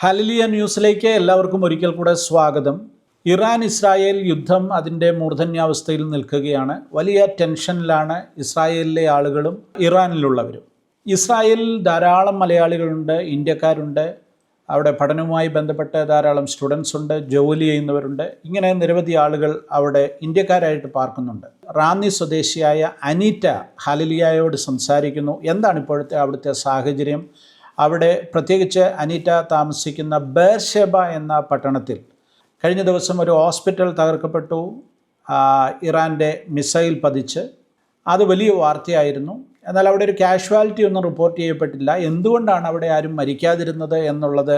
Hallelujah ന്യൂസിലേക്ക് എല്ലാവർക്കും ഒരിക്കൽ കൂടെ സ്വാഗതം. ഇറാൻ ഇസ്രായേൽ യുദ്ധം അതിൻ്റെ മൂർധന്യാവസ്ഥയിൽ നിൽക്കുകയാണ്. വലിയ ടെൻഷനിലാണ് ഇസ്രായേലിലെ ആളുകളും ഇറാനിലുള്ളവരും. ഇസ്രായേലിൽ ധാരാളം മലയാളികളുണ്ട്, ഇന്ത്യക്കാരുണ്ട്, അവിടെ പഠനവുമായി ബന്ധപ്പെട്ട് ധാരാളം സ്റ്റുഡൻസ് ഉണ്ട്, ജോലി ചെയ്യുന്നവരുണ്ട്. ഇങ്ങനെ നിരവധി ആളുകൾ അവിടെ ഇന്ത്യക്കാരായിട്ട് പാർക്കുന്നുണ്ട്. റാന്നി സ്വദേശിയായ അനീറ്റ ഹല്ലേലൂയയോട് സംസാരിക്കുന്നു. എന്താണ് ഇപ്പോഴത്തെ അവിടുത്തെ സാഹചര്യം? അവിടെ പ്രത്യേകിച്ച് അനീറ്റ താമസിക്കുന്ന ബേർഷെബ എന്ന പട്ടണത്തിൽ കഴിഞ്ഞ ദിവസം ഒരു ഹോസ്പിറ്റൽ തകർക്കപ്പെട്ടു. ഇറാൻ്റെ മിസൈൽ പതിച്ച് അത് വലിയ വാർത്തയായിരുന്നു. എന്നാൽ അവിടെ ഒരു കാഷ്വാലിറ്റി ഒന്നും റിപ്പോർട്ട് ചെയ്യപ്പെട്ടില്ല. എന്തുകൊണ്ടാണ് അവിടെ ആരും മരിക്കാതിരുന്നത് എന്നുള്ളത്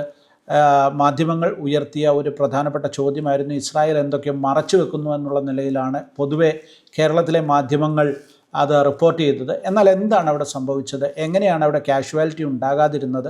മാധ്യമങ്ങൾ ഉയർത്തിയ ഒരു പ്രധാനപ്പെട്ട ചോദ്യമായിരുന്നു. ഇസ്രായേൽ എന്തൊക്കെ മറച്ചു വെക്കുന്നു എന്നുള്ള നിലയിലാണ് പൊതുവെ കേരളത്തിലെ മാധ്യമങ്ങൾ അത് റിപ്പോർട്ട് ചെയ്തത്. എന്നാൽ എന്താണ് അവിടെ സംഭവിച്ചത്, എങ്ങനെയാണ് അവിടെ കാഷ്വാലിറ്റി ഉണ്ടാകാതിരുന്നത്,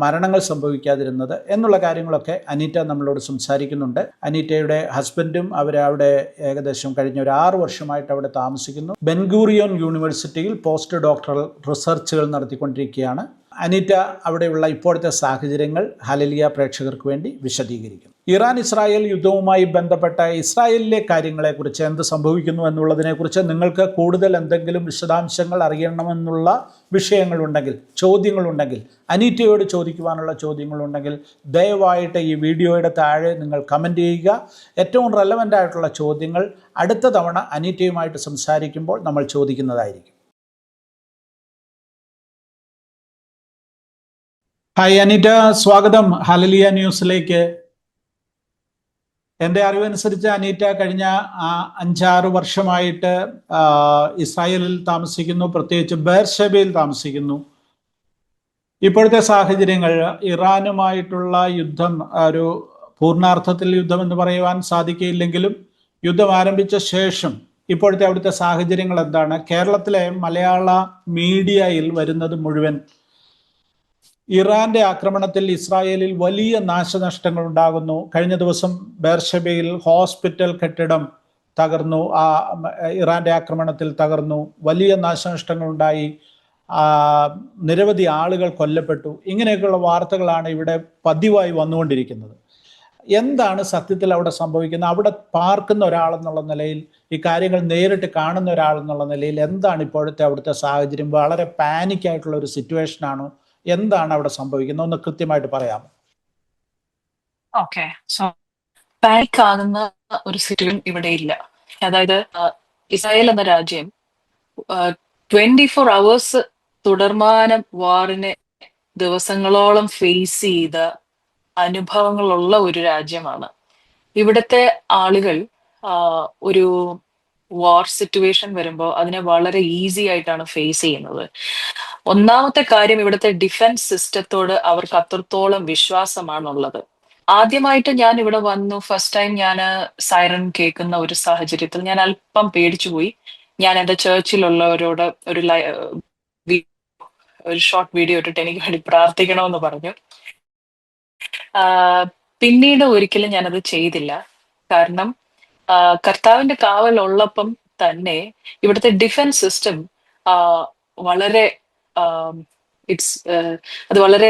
മരണങ്ങൾ സംഭവിക്കാതിരുന്നത് എന്നുള്ള കാര്യങ്ങളൊക്കെ അനീറ്റ നമ്മളോട് സംസാരിക്കുന്നുണ്ട്. അനീറ്റയുടെ ഹസ്ബൻഡും അവിടെ ഏകദേശം കഴിഞ്ഞ ഒരു 6 വർഷമായിട്ട് അവിടെ താമസിക്കുന്നു. ബെൻഗൂറിയോൺ യൂണിവേഴ്സിറ്റിയിൽ പോസ്റ്റ് ഡോക്ടറൽ റിസർച്ചുകൾ നടത്തിക്കൊണ്ടിരിക്കുകയാണ്. അനീറ്റ അവിടെയുള്ള ഇപ്പോഴത്തെ സാഹചര്യങ്ങൾ ഹല്ലേലൂയ പ്രേക്ഷകർക്ക് വേണ്ടി വിശദീകരിക്കും. ഇറാൻ ഇസ്രായേൽ യുദ്ധവുമായി ബന്ധപ്പെട്ട ഇസ്രായേലിലെ കാര്യങ്ങളെക്കുറിച്ച് എന്ത് സംഭവിക്കുന്നു എന്നുള്ളതിനെക്കുറിച്ച് നിങ്ങൾക്ക് കൂടുതൽ എന്തെങ്കിലും വിശദാംശങ്ങൾ അറിയണമെന്നുള്ള വിഷയങ്ങളുണ്ടെങ്കിൽ, ചോദ്യങ്ങളുണ്ടെങ്കിൽ, അനീറ്റയോട് ചോദിക്കുവാനുള്ള ചോദ്യങ്ങളുണ്ടെങ്കിൽ ദയവായിട്ട് ഈ വീഡിയോയുടെ താഴെ നിങ്ങൾ കമൻറ്റ് ചെയ്യുക. ഏറ്റവും റെലവൻ്റ് ആയിട്ടുള്ള ചോദ്യങ്ങൾ അടുത്ത തവണ അനീറ്റയുമായിട്ട് സംസാരിക്കുമ്പോൾ നമ്മൾ ചോദിക്കുന്നതായിരിക്കും. ഹായ് അനീറ്റ, സ്വാഗതം ഹല്ലേലൂയ ന്യൂസിലേക്ക്. എൻ്റെ അറിവനുസരിച്ച് അനീറ്റ കഴിഞ്ഞ 5-6 വർഷമായിട്ട് ഇസ്രായേലിൽ താമസിക്കുന്നു, പ്രത്യേകിച്ച് ബേർഷെബയിൽ താമസിക്കുന്നു. ഇപ്പോഴത്തെ സാഹചര്യങ്ങൾ, ഇറാനുമായിട്ടുള്ള യുദ്ധം ഒരു പൂർണ്ണാർത്ഥത്തിൽ യുദ്ധം എന്ന് പറയുവാൻ സാധിക്കില്ലെങ്കിലും യുദ്ധം ആരംഭിച്ച ശേഷം ഇപ്പോഴത്തെ അവിടുത്തെ സാഹചര്യങ്ങൾ എന്താണ്? കേരളത്തിലെ മലയാള മീഡിയയിൽ വരുന്നത് മുഴുവൻ ഇറാന്റെ ആക്രമണത്തിൽ ഇസ്രായേലിൽ വലിയ നാശനഷ്ടങ്ങൾ ഉണ്ടാകുന്നു. കഴിഞ്ഞ ദിവസം ബേർഷെബയിൽ ഹോസ്പിറ്റൽ കെട്ടിടം തകർന്നു, ഇറാന്റെ ആക്രമണത്തിൽ തകർന്നു, വലിയ നാശനഷ്ടങ്ങൾ ഉണ്ടായി, നിരവധി ആളുകൾ കൊല്ലപ്പെട്ടു. ഇങ്ങനെയൊക്കെയുള്ള വാർത്തകളാണ് ഇവിടെ പതിവായി വന്നുകൊണ്ടിരിക്കുന്നത്. എന്താണ് സത്യത്തിൽ അവിടെ സംഭവിക്കുന്നത്? അവിടെ പാർക്കുന്ന ഒരാളെന്നുള്ള നിലയിൽ, ഈ കാര്യങ്ങൾ നേരിട്ട് കാണുന്ന ഒരാളെന്നുള്ള നിലയിൽ എന്താണ് ഇപ്പോഴത്തെ അവിടുത്തെ സാഹചര്യം? വളരെ പാനിക്കായിട്ടുള്ള ഒരു സിറ്റുവേഷനാണോ? എന്താണ് അവിടെ സംഭവിക്കുന്നത്? ഒന്ന് കൃത്യമായിട്ട് പറയാമോ? ഓക്കെ, സോ പാനിക് ആകുന്ന ഒരു സിറ്റുവേഷൻ ഇവിടെ ഇല്ല. അതായത് ഇസ്രായേൽ എന്ന രാജ്യം 24 hours തുടർമാനം വാറിനെ ദിവസങ്ങളോളം ഫേസ് ചെയ്ത അനുഭവങ്ങളുള്ള ഒരു രാജ്യമാണ്. ഇവിടുത്തെ ആളുകൾ ഒരു വാർ സിറ്റുവേഷൻ വരുമ്പോൾ അതിനെ വളരെ ഈസി ആയിട്ടാണ് ഫേസ് ചെയ്യുന്നത്. ഒന്നാമത്തെ കാര്യം, ഇവിടുത്തെ ഡിഫൻസ് സിസ്റ്റത്തോട് അവർക്ക് അത്രത്തോളം വിശ്വാസമാണുള്ളത്. ആദ്യമായിട്ട് ഞാൻ ഇവിടെ വന്നു, ഫസ്റ്റ് ടൈം ഞാൻ സൈറൻ കേൾക്കുന്ന ഒരു സാഹചര്യത്തിൽ ഞാൻ അല്പം പേടിച്ചുപോയി. ഞാൻ എൻ്റെ ചേർച്ചിലുള്ളവരോട് ഒരു ഷോർട്ട് വീഡിയോ ഇട്ടിട്ട് എനിക്ക് വേണ്ടി പ്രാർത്ഥിക്കണമെന്ന് പറഞ്ഞു. പിന്നീട് ഒരിക്കലും ഞാനത് ചെയ്തില്ല. കാരണം കർത്താവിന്റെ കാവൽ ഉള്ളപ്പം തന്നെ ഇവിടുത്തെ ഡിഫൻസ് സിസ്റ്റം വളരെ അത് വളരെ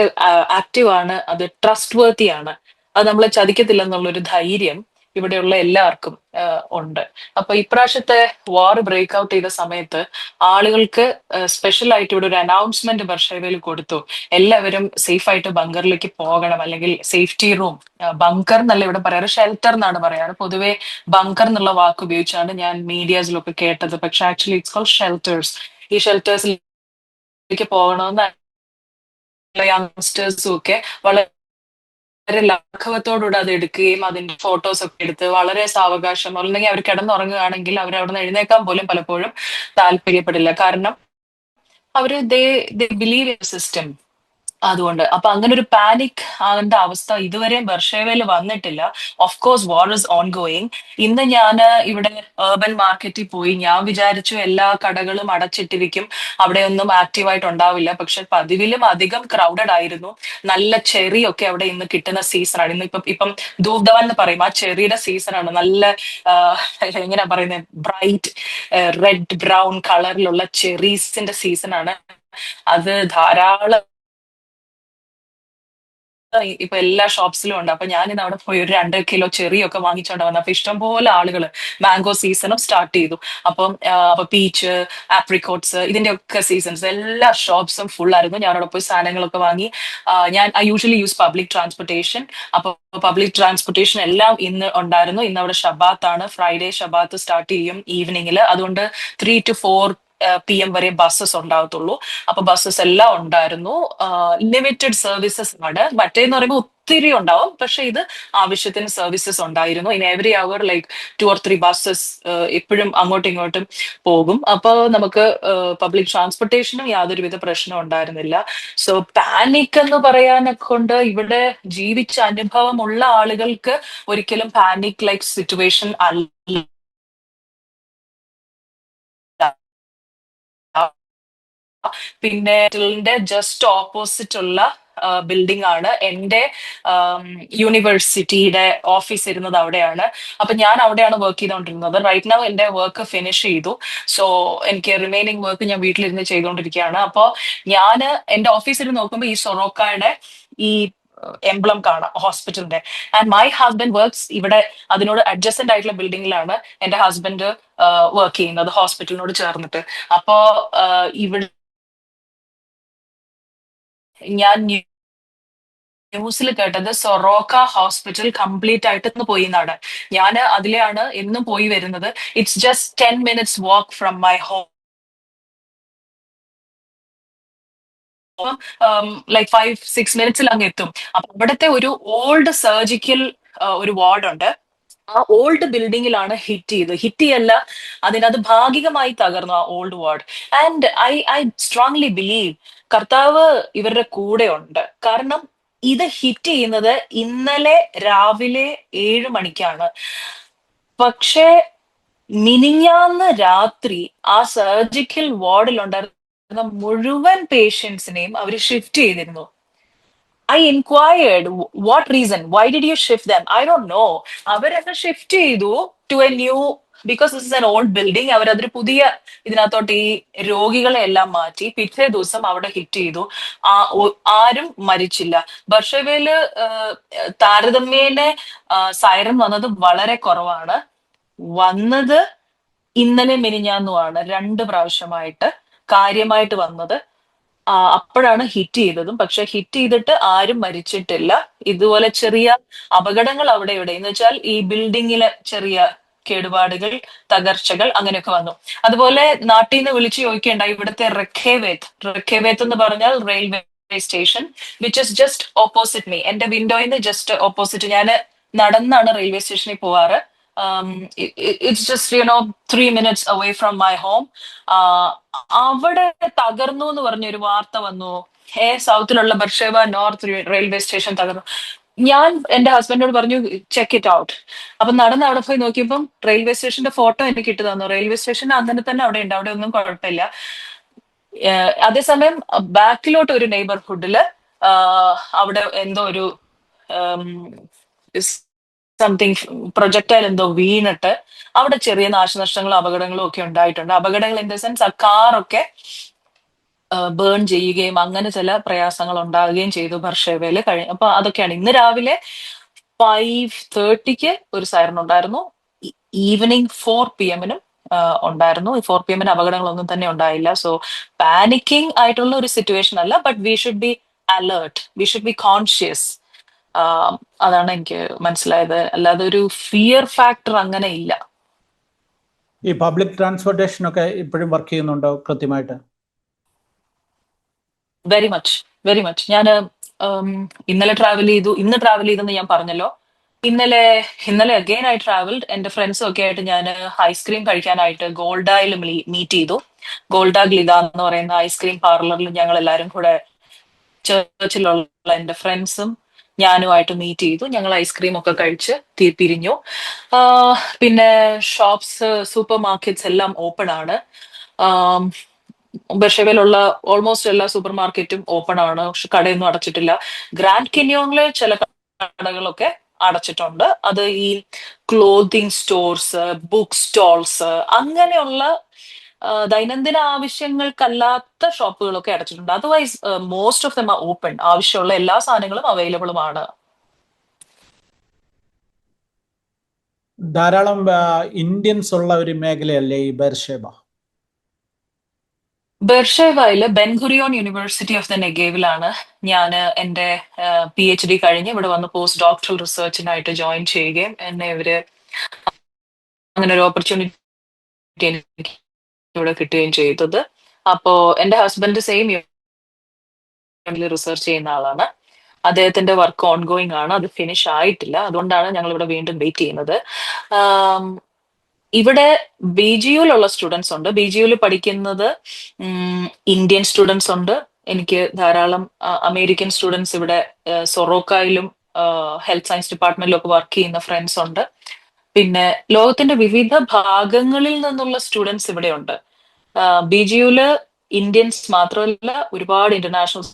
ആക്റ്റീവ് ആണ്, അത് ട്രസ്റ്റ് വർത്തി ആണ്, അത് നമ്മളെ ചതിക്കത്തില്ലെന്നുള്ളൊരു ധൈര്യം ഇവിടെയുള്ള എല്ലാവർക്കും ഉണ്ട്. അപ്പൊ ഇപ്രാവശ്യത്തെ വാർ ബ്രേക്ക് ഔട്ട് ചെയ്ത സമയത്ത് ആളുകൾക്ക് സ്പെഷ്യൽ ആയിട്ട് ഇവിടെ ഒരു അനൗൺസ്മെന്റ് ബർഷേവയിൽ കൊടുത്തു, എല്ലാവരും സേഫ് ആയിട്ട് ബങ്കറിലേക്ക് പോകണം, അല്ലെങ്കിൽ സേഫ്റ്റി റൂം, ബങ്കർ എന്നല്ല ഇവിടെ പറയാറ്, ഷെൽട്ടർ എന്നാണ് പറയാറ്. പൊതുവെ ബങ്കർ എന്നുള്ള വാക്ക് ഉപയോഗിച്ചാണ് ഞാൻ മീഡിയാസിലൊക്കെ കേട്ടത്, പക്ഷെ ആക്ച്വലി ഇറ്റ്സ് കോൾഡ് ഷെൽട്ടേഴ്സ്. ഈ ഷെൽട്ടേഴ്സിലേക്ക് പോകണമെന്ന് യങ്സ്റ്റേഴ്സും ഒക്കെ വളരെ ലാഘവത്തോടുകൂടെ അത് എടുക്കുകയും അതിന്റെ ഫോട്ടോസ് ഒക്കെ എടുത്ത് വളരെ സാവകാശം, അല്ലെങ്കിൽ അവർ കിടന്നുറങ്ങുകയാണെങ്കിൽ അവർ അവിടെ നിന്ന് എഴുന്നേക്കാൻ പോലും പലപ്പോഴും താല്പര്യപ്പെടില്ല. കാരണം അവര് ബിലീവ് ഇൻ സിസ്റ്റം. അതുകൊണ്ട് അപ്പൊ അങ്ങനെ ഒരു പാനിക് ആകേണ്ട അവസ്ഥ ഇതുവരെയും ബർഷേവയിൽ വന്നിട്ടില്ല. Of course war is on going. ഇന്ന് ഞാൻ ഇവിടെ ഏർബൻ മാർക്കറ്റിൽ പോയി, ഞാൻ വിചാരിച്ചു എല്ലാ കടകളും അടച്ചിട്ടിരിക്കും, അവിടെ ഒന്നും ആക്റ്റീവായിട്ട് ഉണ്ടാവില്ല. പക്ഷെ പതിവിലും അധികം ക്രൗഡഡ് ആയിരുന്നു. നല്ല ചെറി ഒക്കെ അവിടെ ഇന്ന് കിട്ടുന്ന സീസണാണ്. ഇന്ന് ഇപ്പം ധൂപ്ധവൻ എന്ന് പറയും, ആ ചെറിയുടെ സീസണാണ്. നല്ല എങ്ങനെയാ പറയുന്നത്, ബ്രൈറ്റ് റെഡ് ബ്രൗൺ കളറിലുള്ള ചെറീസിന്റെ സീസണാണ്. അത് ധാരാളം ഇപ്പൊ എല്ലാ ഷോപ്സിലും ഉണ്ട്. അപ്പൊ ഞാൻ ഇന്ന് അവിടെ പോയി ഒരു 2 കിലോ ചെറിയൊക്കെ വാങ്ങിച്ചോണ്ട് വന്നു. അപ്പൊ ഇഷ്ടംപോലെ ആളുകൾ, മാംഗോ സീസണും സ്റ്റാർട്ട് ചെയ്തു. അപ്പൊ പീച്ച്, ആപ്രിക്കോട്ട്സ്, ഇതിന്റെ ഒക്കെ സീസൺസ് എല്ലാ ഷോപ്സും ഫുൾ ആയിരുന്നു. ഞാൻ അവിടെ പോയി സാധനങ്ങളൊക്കെ വാങ്ങി. ഞാൻ I usually use public transportation. അപ്പൊ പബ്ലിക് ട്രാൻസ്പോർട്ടേഷൻ എല്ലാം ഇന്ന് ഉണ്ടായിരുന്നു. ഇന്ന് അവിടെ ഷബാത്താണ്, ഫ്രൈഡേ ഷബാത്ത് സ്റ്റാർട്ട് ചെയ്യും ഈവനിങ്ങിൽ. അതുകൊണ്ട് 3 to 4 PM വരെ ബസ്സസ് ഉണ്ടാവത്തുള്ളൂ. അപ്പൊ ബസ്സസ് എല്ലാം ഉണ്ടായിരുന്നു. ലിമിറ്റഡ് സർവീസസ് ആണ്. മറ്റേന്ന് പറയുമ്പോൾ ഒത്തിരി ഉണ്ടാവും, പക്ഷെ ഇത് ആവശ്യത്തിന് സർവീസസ് ഉണ്ടായിരുന്നു. In every hour like 2 or 3 buses എപ്പോഴും അങ്ങോട്ടും ഇങ്ങോട്ടും പോകും. അപ്പോൾ നമുക്ക് പബ്ലിക് ട്രാൻസ്പോർട്ടേഷനും യാതൊരുവിധ പ്രശ്നം ഉണ്ടായിരുന്നില്ല. സോ പാനിക് എന്ന് പറയാനെ കൊണ്ട് ഇവിടെ ജീവിച്ച അനുഭവമുള്ള ആളുകൾക്ക് ഒരിക്കലും പാനിക് ലൈക്ക് സിറ്റുവേഷൻ അല്ല. പിന്നെ ന്റെ ജസ്റ്റ് ഓപ്പോസിറ്റ് ഉള്ള ബിൽഡിംഗ് ആണ് എന്റെ യൂണിവേഴ്സിറ്റിയുടെ ഓഫീസ് ഇരുന്നത് അവിടെയാണ്. അപ്പൊ ഞാൻ അവിടെയാണ് വർക്ക് ചെയ്തുകൊണ്ടിരുന്നത്. റൈറ്റ് നൗ എന്റെ വർക്ക് ഫിനിഷ് ചെയ്തു. സോ എനിക്ക് റിമൈനിങ് വർക്ക് ഞാൻ വീട്ടിലിരുന്ന് ചെയ്തുകൊണ്ടിരിക്കുകയാണ്. അപ്പോ ഞാൻ എന്റെ ഓഫീസിൽ നോക്കുമ്പോൾ ഈ സൊറോക്കയുടെ ഈ എംബ്ലം കാണാം ഹോസ്പിറ്റലിന്റെ. ആൻഡ് മൈ ഹസ്ബൻഡ് വർക്ക്സ് ഇവിടെ അതിനോട് അഡ്ജസ്റ്റന്റ് ആയിട്ടുള്ള ബിൽഡിംഗിലാണ് എന്റെ ഹസ്ബൻഡ് വർക്ക് ചെയ്യുന്നത്, ഹോസ്പിറ്റലിനോട് ചേർന്നിട്ട്. അപ്പോ ഇവിടെ ഞാൻ ന്യൂസിൽ കേട്ടത് സൊറോക്ക ഹോസ്പിറ്റൽ കംപ്ലീറ്റ് ആയിട്ട് ഇന്ന് പോയി എന്നാണ്. ഞാൻ അതിലെയാണ് എന്നും പോയി വരുന്നത്. It's just 10 minutes walk from my home. Like 5-6 minutes അങ്ങ് എത്തും. അപ്പൊ അവിടുത്തെ ഒരു ഓൾഡ് സർജിക്കൽ ഒരു വാർഡുണ്ട്. ആ ഓൾഡ് ബിൽഡിങ്ങിലാണ് ഹിറ്റ് ചെയ്യല്ല, അതിനത് ഭാഗികമായി തകർന്നു ആ old ward. And I strongly believe കർത്താവ് ഇവരുടെ കൂടെ ഉണ്ട്. കാരണം ഇത് ഹിറ്റ് ചെയ്യുന്നത് ഇന്നലെ രാവിലെ 7 മണിക്കാണ്. പക്ഷേ മിനിഞ്ഞാന്ന് രാത്രി ആ സർജിക്കൽ വാർഡിൽ ഉണ്ടായിരുന്ന മുഴുവൻ പേഷ്യൻസിനെയും അവർ ഷിഫ്റ്റ് ചെയ്തിരുന്നു. I inquired what reason, why did you shift them? I don't know. അവരൊക്കെ ഷിഫ്റ്റ് ചെയ്തു to a new, because this is an old building. അവരതൊരു പുതിയ ഇതിനകത്തോട്ട് ഈ രോഗികളെ എല്ലാം മാറ്റി പിറ്റേ ദിവസം അവിടെ ഹിറ്റ് ചെയ്തു. ആരും മരിച്ചില്ല. ബർഷവേല് താരതമ്യേന സൈറൻ വന്നത് വളരെ കുറവാണ്. വന്നത് ഇന്നലെ മിനിഞ്ഞാന്നുമാണ് 2 പ്രാവശ്യമായിട്ട് കാര്യമായിട്ട് വന്നത്. അപ്പോഴാണ് ഹിറ്റ് ചെയ്തതും. പക്ഷെ ഹിറ്റ് ചെയ്തിട്ട് ആരും മരിച്ചിട്ടില്ല. ഇതുപോലെ ചെറിയ അപകടങ്ങൾ അവിടെ ഇവിടെ എന്ന് വെച്ചാൽ ഈ ബിൽഡിങ്ങിലെ ചെറിയ കേടുപാടുകൾ, തകർച്ചകൾ അങ്ങനെയൊക്കെ വന്നു. അതുപോലെ നാട്ടിൽ നിന്ന് വിളിച്ചു ചോദിക്കേണ്ട ഇവിടുത്തെ റഖേവേത്ത് എന്ന് പറഞ്ഞാൽ railway station, which is just opposite me. എന്റെ വിൻഡോയിന്ന് ജസ്റ്റ് ഓപ്പോസിറ്റ്. ഞാൻ നടന്നാണ് റെയിൽവേ സ്റ്റേഷനിൽ പോവാറ്. It's just 3 minutes away from my home. അവിടെ തകർന്നു എന്ന് പറഞ്ഞൊരു വാർത്ത വന്നു. സൗത്തിലുള്ള ബർഷേവ നോർത്ത് റെയിൽവേ സ്റ്റേഷൻ തകർന്നു. ഞാൻ എന്റെ ഹസ്ബൻഡിനോട് പറഞ്ഞു ചെക്ക് ഇറ്റ് ഔട്ട്. അപ്പൊ നടന്ന് അവിടെ പോയി നോക്കിയപ്പം റെയിൽവേ സ്റ്റേഷന്റെ ഫോട്ടോ എനിക്ക് ഇട്ട് തന്നു. റെയിൽവേ സ്റ്റേഷൻ അങ്ങനെ തന്നെ അവിടെ ഉണ്ട്, അവിടെ ഒന്നും കുഴപ്പമില്ല. അതേസമയം ബാക്കിലോട്ട് ഒരു നെയ്ബർഹുഡില് അവിടെ എന്തോ ഒരു സംതിങ് പ്രൊജക്ടൈൽ എന്തോ വീണിട്ട് അവിടെ ചെറിയ നാശനഷ്ടങ്ങളും അപകടങ്ങളും ഒക്കെ ഉണ്ടായിട്ടുണ്ട്. അപകടങ്ങൾ ഇൻ ദ സെൻസ് ആ കാറൊക്കെ ബേൺ ചെയ്യുകയും അങ്ങനെ ചില പ്രയാസങ്ങൾ ഉണ്ടാവുകയും ചെയ്തു ബർഷേവയില് അപ്പൊ അതൊക്കെയാണ്. ഇന്ന് രാവിലെ 5:30 ഒരു സൈറൻ ഉണ്ടായിരുന്നു. ഈവനിങ് 4 PM ഉണ്ടായിരുന്നു. 4 PM അപകടങ്ങളൊന്നും തന്നെ ഉണ്ടായില്ല. സോ പാനിക്കിംഗ് ആയിട്ടുള്ള ഒരു സിറ്റുവേഷൻ അല്ല, but we should be alert, we should be conscious. അതാണ് എനിക്ക് മനസ്സിലായത്. അല്ലാതെ ഒരു ഫിയർ ഫാക്ടർ അങ്ങനെ ഇല്ല. ഈ പബ്ലിക് ട്രാൻസ്പോർട്ടേഷൻ ഒക്കെ ഇപ്പോഴും വർക്ക് ചെയ്യുന്നുണ്ടോ കൃത്യമായിട്ട്? Very much. ഞാൻ ഇന്നലെ ട്രാവൽ ചെയ്തു, ഇന്ന് ട്രാവൽ ചെയ്തെന്ന് ഞാൻ പറഞ്ഞല്ലോ. ഇന്നലെ അഗെയിൻ ഐ ട്രാവൽഡ്. എന്റെ ഫ്രണ്ട്സും ഒക്കെ ആയിട്ട് ഞാൻ ഐസ്ക്രീം കഴിക്കാനായിട്ട് ഗോൾഡയിൽ മീറ്റ് ചെയ്തു. ഗോൾഡ ഗ്ലിദ എന്ന് പറയുന്ന ഐസ്ക്രീം പാർലറിൽ ഞങ്ങൾ എല്ലാവരും കൂടെ ചേർച്ചിലുള്ള എന്റെ ഫ്രണ്ട്സും ഞാനുമായിട്ട് മീറ്റ് ചെയ്തു. ഞങ്ങൾ ഐസ്ക്രീം ഒക്കെ കഴിച്ച് പിരിഞ്ഞു. പിന്നെ ഷോപ്സ്, സൂപ്പർ മാർക്കറ്റ്സ് എല്ലാം ഓപ്പൺ ആണ്. ബർഷേവയിലുള്ള ഓൾമോസ്റ്റ് എല്ലാ സൂപ്പർ മാർക്കറ്റും ഓപ്പൺ ആണ്, പക്ഷെ കടയൊന്നും അടച്ചിട്ടില്ല. ഗ്രാൻഡ് കെന്യോണിലെ ചില കടകളൊക്കെ അടച്ചിട്ടുണ്ട്. അത് ഈ ക്ലോത്തിങ് സ്റ്റോർസ്, ബുക്ക് സ്റ്റോൾസ് അങ്ങനെയുള്ള ദൈനംദിന ആവശ്യങ്ങൾക്കല്ലാത്ത ഷോപ്പുകളൊക്കെ അടച്ചിട്ടുണ്ട്. Otherwise most of them are open. ആവശ്യമുള്ള എല്ലാ സാധനങ്ങളും അവൈലബിളും ആണ്. ധാരാളം ഇന്ത്യൻസ് ഉള്ള ഒരു മേഖലയല്ലേ ഈ ബെർഷേബ? ബെർഷേവയില് ബെൻഗുറിയോൺ യൂണിവേഴ്സിറ്റി ഓഫ് ദ നെഗേവിലാണ് ഞാൻ എൻ്റെ PhD കഴിഞ്ഞ് ഇവിടെ വന്ന് പോസ്റ്റ് ഡോക്ടറൽ റിസർച്ചിനായിട്ട് ജോയിൻ ചെയ്യുകയും എന്നെ ഇവര് അങ്ങനെ ഒരു ഓപ്പർച്യൂണിറ്റി എനിക്ക് ഇവിടെ കിട്ടുകയും ചെയ്തത്. അപ്പോ എൻ്റെ ഹസ്ബൻഡ് സെയിം റിസർച്ച് ചെയ്യുന്ന ആളാണ്. അദ്ദേഹത്തിന്റെ വർക്ക് ഓൺഗോയിങ് ആണ്, അത് ഫിനിഷ് ആയിട്ടില്ല. അതുകൊണ്ടാണ് ഞങ്ങൾ ഇവിടെ വീണ്ടും വെയിറ്റ് ചെയ്യുന്നത്. ഇവിടെ BGUലുള്ള സ്റ്റുഡൻസ് ഉണ്ട്. BGUയിൽ പഠിക്കുന്നത് ഇന്ത്യൻ സ്റ്റുഡൻസ് ഉണ്ട്. എനിക്ക് ധാരാളം അമേരിക്കൻ സ്റ്റുഡൻസ് ഇവിടെ സൊറോക്കായിലും ഹെൽത്ത് സയൻസ് ഡിപ്പാർട്ട്മെന്റിലും ഒക്കെ വർക്ക് ചെയ്യുന്ന ഫ്രണ്ട്സ് ഉണ്ട്. പിന്നെ ലോകത്തിന്റെ വിവിധ ഭാഗങ്ങളിൽ നിന്നുള്ള സ്റ്റുഡൻസ് ഇവിടെ ഉണ്ട്. BGUല് ഇന്ത്യൻസ് മാത്രമല്ല, ഒരുപാട് ഇന്റർനാഷണൽ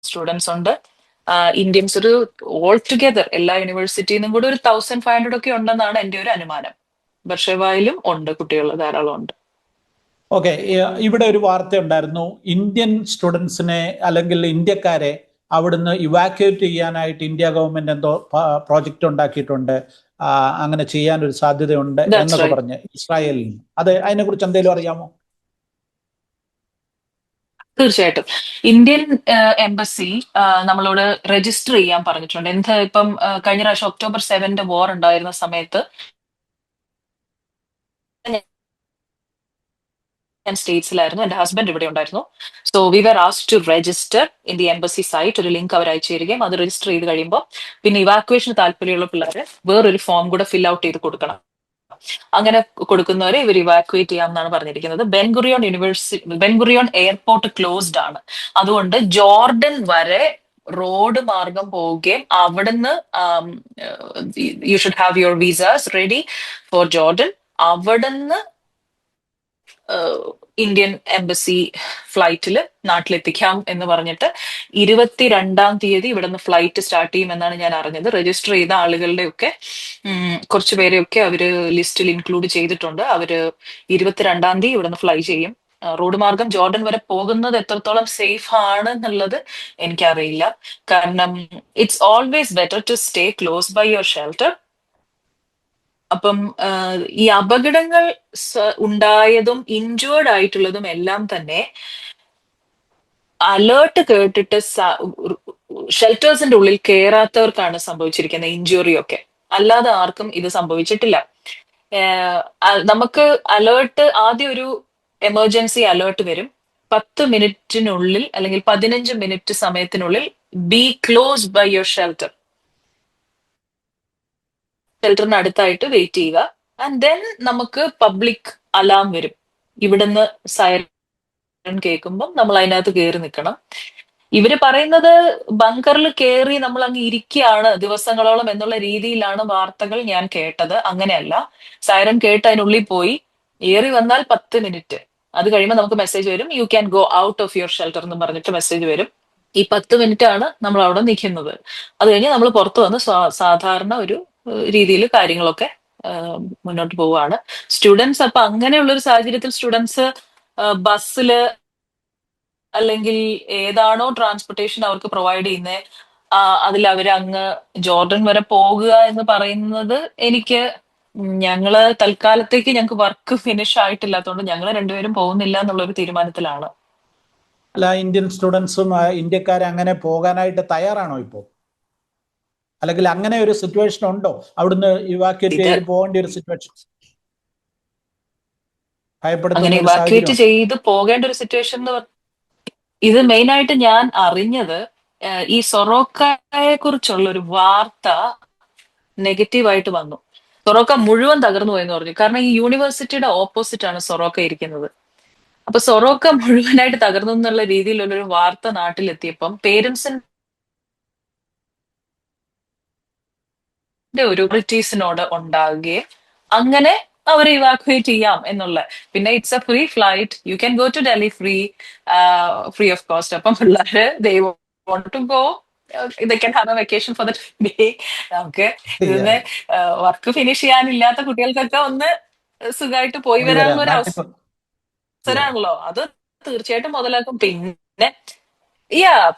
സ്റ്റുഡൻസ് ഉണ്ട്. ഇന്ത്യൻസ് ഒരു ഓൾ ടുഗെദർ എല്ലാ യൂണിവേഴ്സിറ്റിയിൽ നിന്നും കൂടി ഒരു 1500 ഒക്കെ ഉണ്ടെന്നാണ് എൻ്റെ ഒരു അനുമാനം. ബർഷേവായിലും ഉണ്ട് കുട്ടികൾ, ധാരാളം ഉണ്ട്. ഓക്കെ, ഇവിടെ ഒരു വാർത്ത ഉണ്ടായിരുന്നു, ഇന്ത്യൻ സ്റ്റുഡൻസിനെ അല്ലെങ്കിൽ ഇന്ത്യക്കാരെ അവിടുന്ന് ഇവാക്യുവേറ്റ് ചെയ്യാനായിട്ട് ഇന്ത്യ ഗവൺമെന്റ് എന്തോ പ്രോജക്റ്റ് ഉണ്ടാക്കിയിട്ടുണ്ട്, അങ്ങനെ ചെയ്യാൻ ഒരു സാധ്യതയുണ്ട് എന്നൊക്കെ പറഞ്ഞ് ഇസ്രായേലിൽ നിന്ന്. അത് അതിനെക്കുറിച്ച് എന്തെങ്കിലും അറിയാമോ? തീർച്ചയായിട്ടും. ഇന്ത്യൻ എംബസി നമ്മളോട് രജിസ്റ്റർ ചെയ്യാൻ പറഞ്ഞിട്ടുണ്ട്. ഇപ്പം കഴിഞ്ഞ പ്രാവശ്യം October 7 വാർ ഉണ്ടായിരുന്ന സമയത്ത് ഞാൻ സ്റ്റേറ്റ്സിലായിരുന്നു, എന്റെ ഹസ്ബൻഡ് ഇവിടെ ഉണ്ടായിരുന്നു. So we were asked to register in the embassy site. ഒരു ലിങ്ക് അവർ അയച്ചു തരികയും അത് രജിസ്റ്റർ ചെയ്ത് കഴിയുമ്പോൾ പിന്നെ ഇവാക്വേഷന് താല്പര്യമുള്ള പിള്ളേർ വേറൊരു ഫോം കൂടെ ഫിൽ ഔട്ട് ചെയ്ത് കൊടുക്കണം. അങ്ങനെ കൊടുക്കുന്നവരെ ഇവർ ഇവാക്യുവേറ്റ് ചെയ്യാം എന്നാണ് പറഞ്ഞിരിക്കുന്നത്. ബെൻഗുറിയോൺ എയർപോർട്ട് ക്ലോസ്ഡ് ആണ്. അതുകൊണ്ട് ജോർഡൻ വരെ റോഡ് മാർഗം പോവുകയും അവിടുന്ന് you should have your visas ready for Jordan. അവിടുന്ന് ഇന്ത്യൻ എംബസി ഫ്ലൈറ്റിൽ നാട്ടിലെത്തിക്കാം എന്ന് പറഞ്ഞിട്ട് 22-ാം തീയതി ഇവിടുന്ന് ഫ്ലൈറ്റ് സ്റ്റാർട്ട് ചെയ്യുമെന്നാണ് ഞാൻ അറിഞ്ഞത്. രജിസ്റ്റർ ചെയ്ത ആളുകളുടെയൊക്കെ കുറച്ചു പേരെയൊക്കെ അവര് ലിസ്റ്റിൽ ഇൻക്ലൂഡ് ചെയ്തിട്ടുണ്ട്. അവര് 22-ാം തീയതി ഇവിടുന്ന് ഫ്ലൈ ചെയ്യും. റോഡ് മാർഗം ജോർഡൻ വരെ പോകുന്നത് എത്രത്തോളം സേഫ് ആണ് എന്നുള്ളത് എനിക്കറിയില്ല. കാരണം it's always better to stay close by your shelter. അപ്പം ഈ അപകടങ്ങൾ ഉണ്ടായതും ഇൻജേർഡ് ആയിട്ടുള്ളതും എല്ലാം തന്നെ അലേർട്ട് കേട്ടിട്ട് ഷെൽട്ടേഴ്സിന്റെ ഉള്ളിൽ കയറാത്തവർക്കാണ് സംഭവിച്ചിരിക്കുന്നത് ഇഞ്ചുറി ഒക്കെ. അല്ലാതെ ആർക്കും ഇത് സംഭവിച്ചിട്ടില്ല. നമുക്ക് അലേർട്ട്, ആദ്യം ഒരു എമർജൻസി അലേർട്ട് വരും. 10 മിനിറ്റിനുള്ളിൽ അല്ലെങ്കിൽ 15 മിനിറ്റ് സമയത്തിനുള്ളിൽ be close by your shelter. ഷെൽട്ടറിന് അടുത്തായിട്ട് വെയിറ്റ് ചെയ്യുക. ആൻഡ് ദെൻ നമുക്ക് പബ്ലിക് അലാം വരും. ഇവിടുന്ന് സൈറൻ കേൾക്കുമ്പോൾ നമ്മൾ അതിനകത്ത് കയറി നിൽക്കണം. ഇവര് പറയുന്നത് ബങ്കറിൽ കയറി നമ്മൾ അങ്ങ് ഇരിക്കുകയാണ് ദിവസങ്ങളോളം എന്നുള്ള രീതിയിലാണ് വാർത്തകൾ ഞാൻ കേട്ടത്. അങ്ങനെയല്ല. സൈറൻ കേട്ട് അതിനുള്ളിൽ പോയി ഏറി വന്നാൽ 10 മിനിറ്റ്, അത് കഴിയുമ്പോൾ നമുക്ക് മെസ്സേജ് വരും, U can go out of your shelter എന്ന് പറഞ്ഞിട്ട് മെസ്സേജ് വരും. ഈ 10 മിനിറ്റ് ആണ് നമ്മൾ അവിടെ നിൽക്കുന്നത്. അത് കഴിഞ്ഞ് നമ്മൾ പുറത്തു വന്ന് സാധാരണ ഒരു രീതിയിൽ കാര്യങ്ങളൊക്കെ മുന്നോട്ട് പോവുകയാണ്. സ്റ്റുഡൻസ് അപ്പൊ അങ്ങനെയുള്ളൊരു സാഹചര്യത്തിൽ സ്റ്റുഡൻസ് ബസ്സില് അല്ലെങ്കിൽ ഏതാണോ ട്രാൻസ്പോർട്ടേഷൻ അവർക്ക് പ്രൊവൈഡ് ചെയ്യുന്നത് അതിൽ അവർ അങ്ങ് ജോർഡൻ വരെ പോകുക എന്ന് പറയുന്നത്, ഞങ്ങള് തൽക്കാലത്തേക്ക് ഞങ്ങൾക്ക് വർക്ക് ഫിനിഷ് ആയിട്ടില്ലാത്തതുകൊണ്ട് ഞങ്ങൾ രണ്ടുപേരും പോകുന്നില്ല എന്നുള്ളൊരു തീരുമാനത്തിലാണ്. അല്ല, ഇന്ത്യൻ സ്റ്റുഡൻസും ഇന്ത്യക്കാരെ അങ്ങനെ പോകാനായിട്ട് തയ്യാറാണോ ഇപ്പോൾ? അല്ലെങ്കിൽ അങ്ങനെ ഒരു സിറ്റുവേഷൻ ഉണ്ടോ? അവിടുന്ന് ഇവാക്യുവേറ്റ് ചെയ്ത് പോകേണ്ട ഒരു സിറ്റുവേഷൻ? അങ്ങനെ ഇവാക്യുവേറ്റ് ചെയ്ത് പോകേണ്ട ഒരു സിറ്റുവേഷൻ എന്ന് ഇത് മെയിൻ ആയിട്ട് ഞാൻ അറിഞ്ഞത് ഈ സൊറോക്കയെ കുറിച്ചുള്ള ഒരു വാർത്ത നെഗറ്റീവായിട്ട് വന്നു. സൊറോക്ക മുഴുവൻ തകർന്നു പോയെന്ന് പറഞ്ഞു. കാരണം ഈ യൂണിവേഴ്സിറ്റിയുടെ ഓപ്പോസിറ്റ് ആണ് സൊറോക്ക ഇരിക്കുന്നത്. അപ്പൊ സൊറോക്ക മുഴുവനായിട്ട് തകർന്നു എന്നുള്ള രീതിയിലുള്ളൊരു വാർത്ത നാട്ടിലെത്തിയപ്പം പേരൻസിന്റെ ഒരു ബ്രിട്ടീസിനോട് ഉണ്ടാകുകയും അങ്ങനെ അവരെ ഇവാക്യുവേറ്റ് ചെയ്യാം എന്നുള്ള. പിന്നെ it's a free flight, you can go to Delhi free of cost. അപ്പം പിള്ളേര് they want to go, they can have a vacation for the day. നമുക്ക് ഇതിന് വർക്ക് ഫിനിഷ് ചെയ്യാനില്ലാത്ത കുട്ടികൾക്കൊക്കെ ഒന്ന് സുഖമായിട്ട് പോയി വരാനുള്ള ഒരു അവസരം. അവസരമാണല്ലോ, അത് തീർച്ചയായിട്ടും മുതലാക്കും. പിന്നെ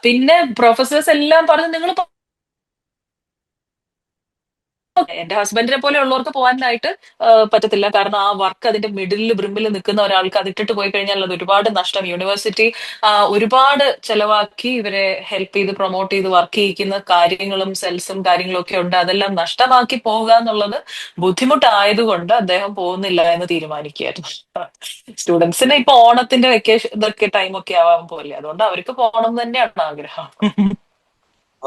പിന്നെ പ്രൊഫസേഴ്സ് എല്ലാം പറഞ്ഞു നിങ്ങൾ എന്റെ ഹസ്ബൻഡിനെ പോലെ ഉള്ളവർക്ക് പോകാനായിട്ട് പറ്റത്തില്ല. കാരണം ആ വർക്ക് അതിന്റെ മിഡിലിൽ ബ്രിമ്മിൽ നിൽക്കുന്ന ഒരാൾക്ക് അത് ഇട്ടിട്ട് പോയി കഴിഞ്ഞാൽ അത് ഒരുപാട് നഷ്ടം. യൂണിവേഴ്സിറ്റി ഒരുപാട് ചെലവാക്കി ഇവരെ ഹെൽപ്പ് ചെയ്ത് പ്രൊമോട്ട് ചെയ്ത് വർക്ക് ചെയ്യിക്കുന്ന കാര്യങ്ങളും സെൽസും കാര്യങ്ങളും ഒക്കെ ഉണ്ട്. അതെല്ലാം നഷ്ടമാക്കി പോകുക എന്നുള്ളത് ബുദ്ധിമുട്ടായതുകൊണ്ട് അദ്ദേഹം പോകുന്നില്ല എന്ന് തീരുമാനിക്കുകയായിരുന്നു. സ്റ്റുഡൻസിന് ഇപ്പൊ ഓണത്തിന്റെ വെക്കേഷൻ ഇതൊക്കെ ടൈമൊക്കെ ആവാൻ പോലെ, അതുകൊണ്ട് അവർക്ക് പോകണം എന്ന് തന്നെയാണ് ആഗ്രഹം.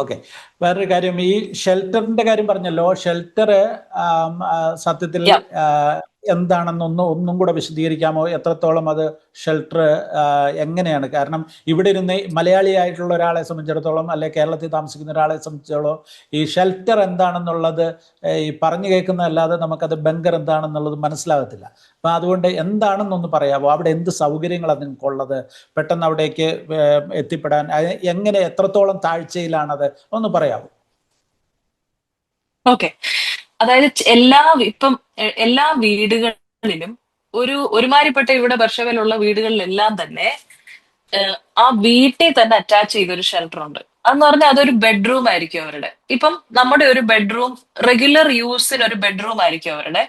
ഓക്കെ. വേറൊരു കാര്യം, ഈ ഷെൽട്ടറിന്റെ കാര്യം പറഞ്ഞല്ലോ. ഷെൽട്ടർ സത്യത്തിൽ എന്താണെന്നൊന്നും ഒന്നും കൂടെ വിശദീകരിക്കാമോ? എത്രത്തോളം അത് ഷെൽട്ടർ എങ്ങനെയാണ്? കാരണം ഇവിടെ ഇരുന്ന് മലയാളിയായിട്ടുള്ള ഒരാളെ സംബന്ധിച്ചിടത്തോളം, അല്ലെ കേരളത്തിൽ താമസിക്കുന്ന ഒരാളെ സംബന്ധിച്ചിടത്തോളം ഈ ഷെൽട്ടർ എന്താണെന്നുള്ളത് ഈ പറഞ്ഞു കേൾക്കുന്നതല്ലാതെ നമുക്കത് ബങ്കർ എന്താണെന്നുള്ളത് മനസ്സിലാകത്തില്ല. അപ്പം അതുകൊണ്ട് എന്താണെന്നൊന്ന് പറയാമോ? അവിടെ എന്ത് സൗകര്യങ്ങളാണ് നിങ്ങൾക്കുള്ളത്? പെട്ടെന്ന് അവിടേക്ക് എത്തിപ്പെടാൻ എങ്ങനെ, എത്രത്തോളം താഴ്ചയിലാണത്, ഒന്ന് പറയാമോ? ഓക്കെ. അതായത് ഇപ്പം എല്ലാ വീടുകളിലും ഒരുമാതിരിപ്പെട്ട ഇവിടെ ബർഷവയിലുള്ള വീടുകളിലെല്ലാം തന്നെ ആ വീട്ടിൽ തന്നെ അറ്റാച്ച് ചെയ്തൊരു ഷെൽട്ടർ ഉണ്ട്. അതെന്ന് പറഞ്ഞാൽ അതൊരു ബെഡ്റൂം ആയിരിക്കും അവരുടെ. ഇപ്പം നമ്മുടെ ഒരു ബെഡ്റൂം, റെഗുലർ യൂസിന് ഒരു ബെഡ്റൂം ആയിരിക്കും അവരുടെ.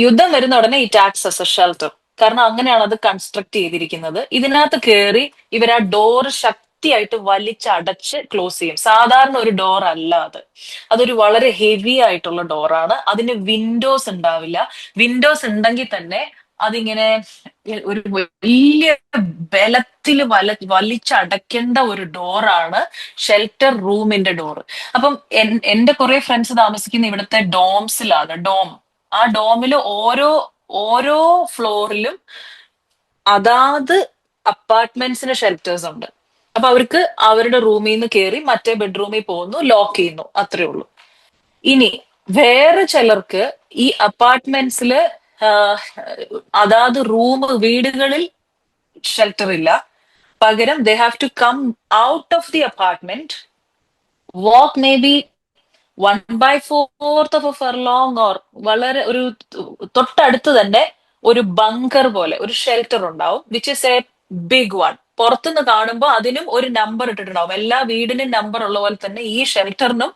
യുദ്ധം വരുന്ന ഉടനെ ഈ ടാക്സ് അസ് എ ഷെൽട്ടർ, കാരണം അങ്ങനെയാണ് അത് കൺസ്ട്രക്ട് ചെയ്തിരിക്കുന്നത്. ഇതിനകത്ത് കയറി ഇവർ ആ ഡോർ ശക്തിയായിട്ട് വലിച്ചടച്ച് ക്ലോസ് ചെയ്യും. സാധാരണ ഒരു ഡോർ അല്ല അത്, അതൊരു വളരെ ഹെവി ആയിട്ടുള്ള ഡോറാണ്. അതിന് വിൻഡോസ് ഉണ്ടാവില്ല. വിൻഡോസ് ഉണ്ടെങ്കിൽ തന്നെ അതിങ്ങനെ ഒരു വലിയ ബലത്തിൽ വലിച്ചടയ്ക്കേണ്ട ഒരു ഡോറാണ് ഷെൽട്ടർ റൂമിന്റെ ഡോറ്. അപ്പം എന്റെ കുറെ ഫ്രണ്ട്സ് താമസിക്കുന്ന ഇവിടുത്തെ ഡോംസിലാണ്. ആ ഡോമിൽ ഓരോ ഓരോ ഫ്ലോറിലും അതാത് അപ്പാർട്ട്മെന്റ്സിന് ഷെൽട്ടേഴ്സ് ഉണ്ട്. അപ്പൊ അവർക്ക് അവരുടെ റൂമിൽ നിന്ന് കയറി മറ്റേ ബെഡ്റൂമിൽ പോകുന്നു, ലോക്ക് ചെയ്യുന്നു, അത്രേ ഉള്ളൂ. ഇനി വേറെ ചിലർക്ക് ഈ അപ്പാർട്ട്മെന്റ്സില് അതാത് വീടുകളിൽ ഷെൽട്ടർ ഇല്ല. പകരം they have to come out of the apartment, walk may be 1/4 of a furlong, or വളരെ ഒരു തൊട്ടടുത്ത് തന്നെ ഒരു ബങ്കർ പോലെ ഒരു ഷെൽട്ടർ ഉണ്ടാവും, which is a big one. പുറത്തുനിന്ന് കാണുമ്പോൾ അതിനും ഒരു നമ്പർ ഇട്ടിട്ടുണ്ടാവും. എല്ലാ വീടിനും നമ്പർ ഉള്ള പോലെ തന്നെ ഈ ഷെൽട്ടറിനും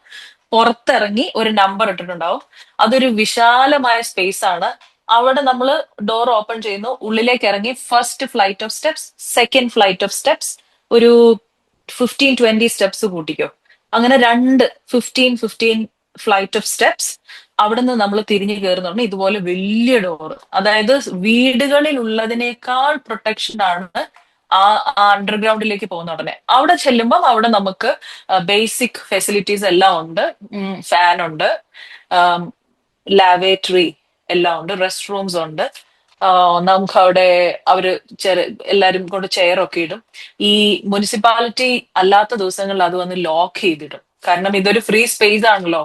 പുറത്തിറങ്ങി ഒരു നമ്പർ ഇട്ടിട്ടുണ്ടാവും. അതൊരു വിശാലമായ സ്പേസ് ആണ്. അവിടെ നമ്മൾ ഡോർ ഓപ്പൺ ചെയ്യുന്നു, ഉള്ളിലേക്ക് ഇറങ്ങി first flight of steps, second flight of steps, ഒരു 15-20 സ്റ്റെപ്സ് കൂട്ടിക്കോ. അങ്ങനെ 15 ഫ്ലൈറ്റ് ഓഫ് സ്റ്റെപ്സ്. അവിടെ നിന്ന് നമ്മൾ തിരിഞ്ഞു കയറുന്നുണ്ട് ഇതുപോലെ വലിയ ഡോറ്. അതായത് വീടുകളിൽ ഉള്ളതിനേക്കാൾ പ്രൊട്ടക്ഷൻ ആണ് ആ അണ്ടർഗ്രൗണ്ടിലേക്ക് പോകുന്ന ഉടനെ. അവിടെ ചെല്ലുമ്പം അവിടെ നമുക്ക് ബേസിക് ഫെസിലിറ്റീസ് എല്ലാം ഉണ്ട്. ഫാൻ ഉണ്ട്, ലാവേറ്ററി എല്ലാം ഉണ്ട്, റെസ്റ്റ് റൂംസ് ഉണ്ട്. നമുക്ക് അവിടെ എല്ലാരും കൊണ്ട് ചെയറൊക്കെ ഇടും. ഈ മുനിസിപ്പാലിറ്റി അല്ലാത്ത ദിവസങ്ങളിൽ അത് വന്ന് ലോക്ക് ചെയ്തിടും. കാരണം ഇതൊരു ഫ്രീ സ്പേസ് ആണല്ലോ.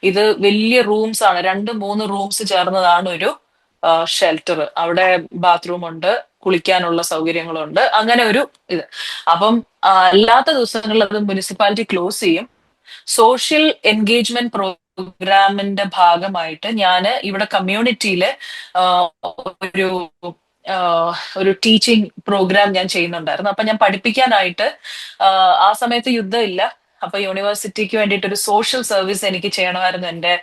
ഇത് വലിയ റൂംസ് ആണ്, 2-3 റൂംസ് ചേർന്നതാണ് ഒരു ഷെൽട്ടർ. അവിടെ ബാത്റൂം ഉണ്ട്, കുളിക്കാനുള്ള സൗകര്യങ്ങളുണ്ട്, അങ്ങനെ ഒരു ഇത്. അപ്പം അല്ലാത്ത ദിവസങ്ങളിൽ അത് മുനിസിപ്പാലിറ്റി ക്ലോസ് ചെയ്യും. സോഷ്യൽ എൻഗേജ്മെന്റ് പ്രോഗ്രാമിന്റെ ഭാഗമായിട്ട് ഞാൻ ഇവിടെ കമ്മ്യൂണിറ്റിയില് ഒരു ഒരു ടീച്ചിങ് പ്രോഗ്രാം ഞാൻ ചെയ്യുന്നുണ്ടായിരുന്നു. അപ്പൊ ഞാൻ പഠിപ്പിക്കാനായിട്ട് ആ സമയത്ത് യുദ്ധമില്ല. അപ്പൊ യൂണിവേഴ്സിറ്റിക്ക് വേണ്ടിയിട്ട് ഒരു സോഷ്യൽ സർവീസ് എനിക്ക് ചെയ്യണമായിരുന്നു എന്റെ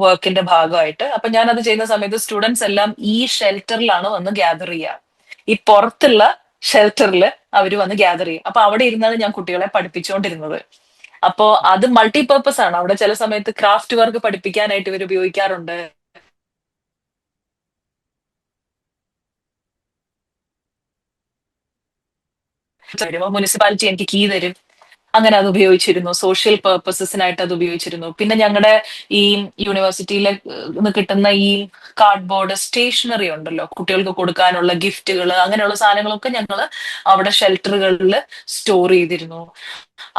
വർക്കിന്റെ ഭാഗമായിട്ട്. അപ്പൊ ഞാൻ അത് ചെയ്യുന്ന സമയത്ത് സ്റ്റുഡൻസ് എല്ലാം ഈ ഷെൽട്ടറിലാണ് വന്ന് ഗ്യാദർ ചെയ്യുക. ഈ പുറത്തുള്ള ഷെൽട്ടറിൽ അവർ വന്ന് ഗ്യാദർ ചെയ്യും. അപ്പൊ അവിടെ ഇരുന്നാണ് ഞാൻ കുട്ടികളെ പഠിപ്പിച്ചുകൊണ്ടിരുന്നത്. അപ്പോ അത് മൾട്ടിപർപ്പസ് ആണ്. അവിടെ ചില സമയത്ത് ക്രാഫ്റ്റ് വർക്ക് പഠിപ്പിക്കാനായിട്ട് ഇവർ ഉപയോഗിക്കാറുണ്ട്. മുനിസിപ്പാലിറ്റി എനിക്ക് കീ തരും, അങ്ങനെ അത് ഉപയോഗിച്ചിരുന്നു. സോഷ്യൽ പർപ്പസസിനായിട്ട് അത് ഉപയോഗിച്ചിരുന്നു. പിന്നെ ഞങ്ങളുടെ ഈ യൂണിവേഴ്സിറ്റിയിൽ കിട്ടുന്ന ഈ കാർഡ്ബോർഡ് സ്റ്റേഷനറി ഉണ്ടല്ലോ, കുട്ടികൾക്ക് കൊടുക്കാനുള്ള ഗിഫ്റ്റുകൾ, അങ്ങനെയുള്ള സാധനങ്ങളൊക്കെ ഞങ്ങൾ അവിടെ ഷെൽട്ടറുകളിൽ സ്റ്റോർ ചെയ്തിരുന്നു.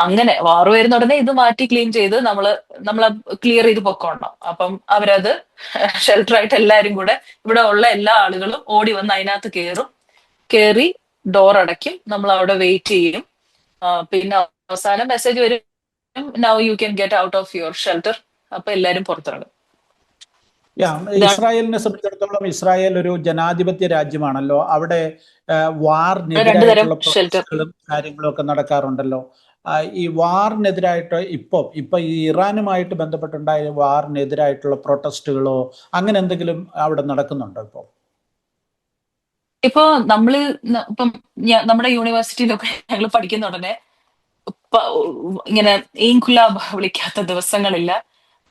അങ്ങനെ വാറ് വരുന്ന ഉടനെ ഇത് മാറ്റി ക്ലീൻ ചെയ്ത് നമ്മൾ ക്ലിയർ ചെയ്ത് പൊക്കോണം. അപ്പം അവരത് ഷെൽട്ടറായിട്ട് എല്ലാരും കൂടെ ഇവിടെ ഉള്ള എല്ലാ ആളുകളും ഓടി വന്ന് അതിനകത്ത് കയറി ഡോർ അടയ്ക്കും. നമ്മൾ അവിടെ വെയിറ്റ് ചെയ്യും. പിന്നെ അവസാനം മെസ്സേജ് വരും, now you can get out of your shelter. അപ്പൊ എല്ലാരും പുറത്തിറങ്ങും. യാ, ഇതാണ് ഇസ്രായേലിനെ സംബന്ധിച്ചിടത്തോളം ഇസ്രായേൽ ഒരു ജനാധിപത്യ രാജ്യമാണല്ലോ. അവിടെ രണ്ടു തരം വാറിനെതിരായിട്ടുള്ള ഷെൽട്ടർ. പ്രൊട്ടസ്റ്റുകളും കാര്യങ്ങളും ഒക്കെ നടക്കാറുണ്ടല്ലോ. ഈ വാറിനെതിരായിട്ട് ഇപ്പൊ ഈ ഇറാനുമായിട്ട് ബന്ധപ്പെട്ടുണ്ടായ വാറിനെതിരായിട്ടുള്ള പ്രൊട്ടസ്റ്റുകളോ അങ്ങനെ എന്തെങ്കിലും അവിടെ നടക്കുന്നുണ്ടോ ഇപ്പോൾ? ഇപ്പൊ നമ്മള് ഇപ്പം നമ്മുടെ യൂണിവേഴ്സിറ്റിയിലൊക്കെ ഞങ്ങൾ പഠിക്കുന്ന ഉടനെ പ- ഇങ്ങനെ ഇൻകുലാബ് വിളിക്കാത്ത ദിവസങ്ങളില്ല.